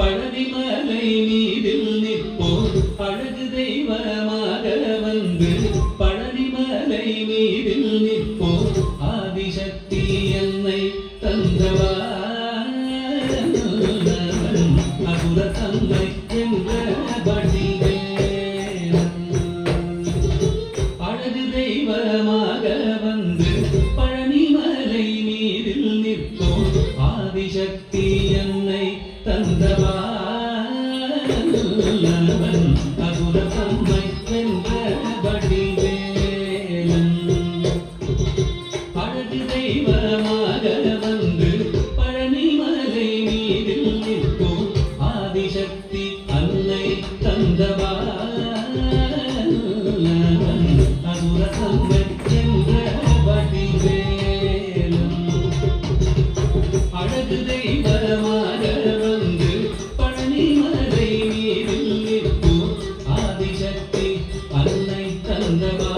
பழனிமலை மீதில் நிற்போர் அழகு தெய்வமாக வந்து பழனிமலை மீதில் நிற்போர் ஆதிசக்தி என்னை தந்தவா அசுர தந்தை என்ற அழகு தெய்வமாக வந்து பழனிமலை மீதில் நிற்போர் ஆதிசக்தி என்னை தந்தவா அசுர தந்தை என்ற வடிவேலன் அழகு தெய்வமாக வந்து பழனிமலை மீதில் நிற்போர் ஆதிசக்தி அன்னை தந்தவா அசுர தந்தை என்ற வடிவேலன் அழகு தெய்வமாக வந்து பழனிமலை மீதில் நிற்போர் ஆதிசக்தி அன்னை தந்தவா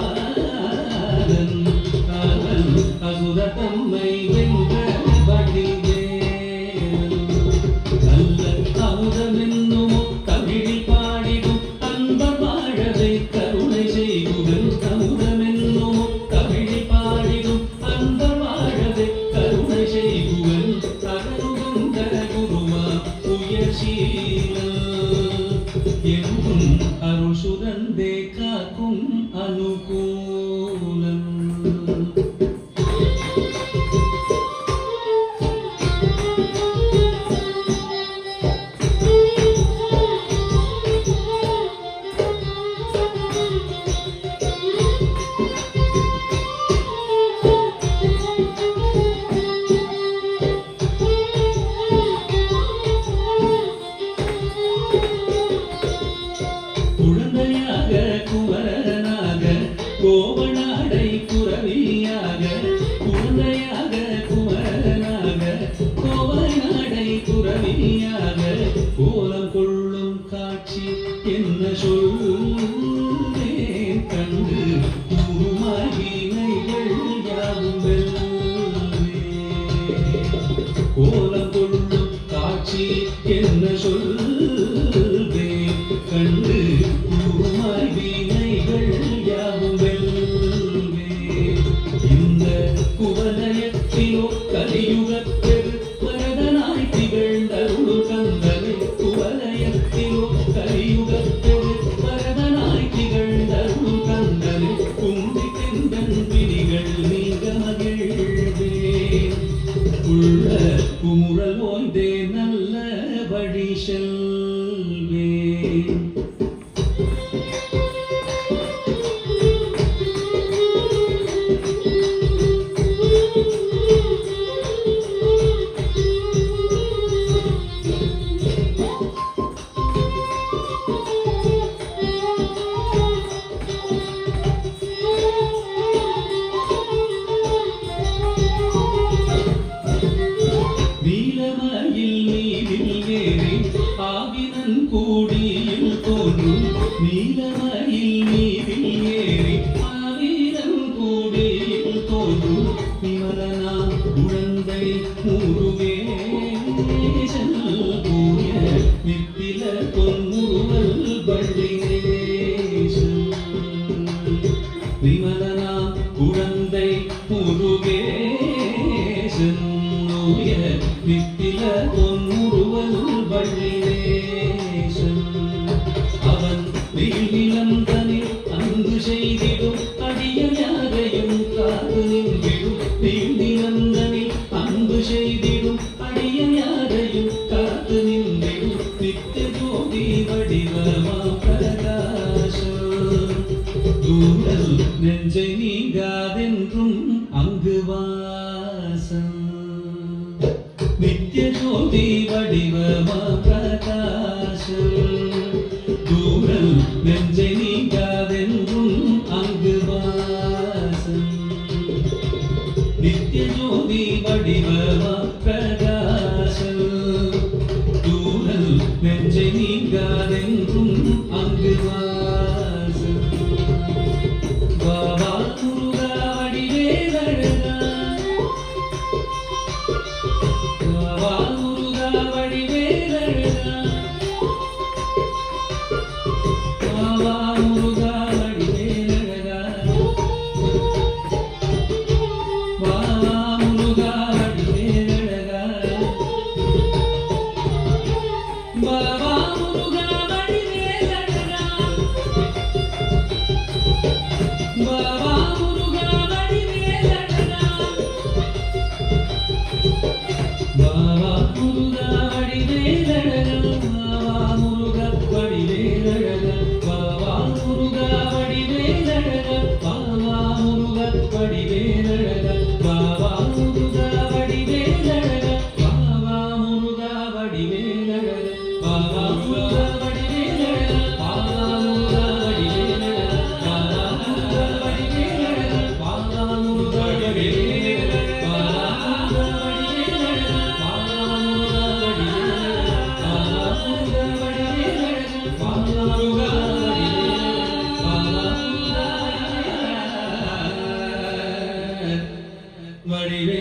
அசுர தம்மை வென்ற வடிவேலன் நல்ல அமுதமென்னும் தமிழில் பாடிடும் அன்பர் வாழவை கருணை செய்குவன் அமுதமென்னும் தமிழில் பாடிடும் அன்பர் வாழவை கருணை செய்குவன் அகருகந்த குருவா உயர்சீலன் என்றும் அருள் சுரந்தே காக்கும் அனுகூலன் குழந்தையாக குமரனாக கோவனாடை குரவியாக குழந்தையாக குமரனாக கோவனாடை குரவியாக கோலம் கொள்ளும் காட்சி என்ன சொல்வேன் கண்டு கூறுமாயினைகள் யாவும் வெல்வே கோலம் கொள்ளும் காட்சி என்ன சொல்வேன் கண்டு கூறுமாய் வினைகள் யாவும் வெல்வே இந்த குவலயத்திலோ கலியுகப்பெரு வரதனாய் திகழ்ந்தருள் கந்தனை குவலயத்திலோ கலியுகப்பெரு வரதனாய் திகழ்ந்தருள் கந்தனை குந்தி தெந்தன் விதிகள் நீங்க மகிழ்வே உள்ள குமுறல் ஓய்ந்தே நல்ல வழி செல்வே நீலமயில் நீரில் ஏறி ஆவினன் கூடியில் தோன்றும் நீலமயில் நீரில் ஏறி ஆவினன் கூடியில் தோன்றும் விமலனா குழந்தை முருகேசன் தூய நித்தில பொன்முருவல் வள்ளினேசன் விமலனா குழந்தை முருகேசன் நித்தில பொன்முருவல் வள்ளினேசன் அவன் நீலந்தனில் அன்பு செய்திடும் அடியாரையும் காத்து நின்றிடும் நீலந்தனில் அன்பு செய்திடும் அடியாரையும் காத்து நின்றிடும் நித்திய ஜோதி வடிவமா பிரகாசம் தூரல் நெஞ்சை நீங்காதென்றும் அங்கு வாசம் நித்திய ஜோதி வடிவமா பிரகாசம் தூரல் நெஞ்சை நீங்காதென்றும் அங்கு வாசம் நித்திய ஜோதி வடிவமா பிரகாசம் தூரல் நெஞ்சை நீங்காதென்றும் அங்கு வாசம் பாபா முருகா வடிவேலழகா பாபா முருகா வடிவேலழகா முருகா வடிவேலழகா முருகா வடிவேலழகா பாவா முருகா வடிவேலழகா பாவா முருகா வடிவேலழகா பாவா முருகா வடிவேலழகா பாவா முருகா வடிவேலழகா பாவா முருகா வடிவேலழகா பாவா முருகா வடிவேலழகா பாவா முருகா வடிவேலழகா பாவா முருகா வடிவேலழகா வடிவே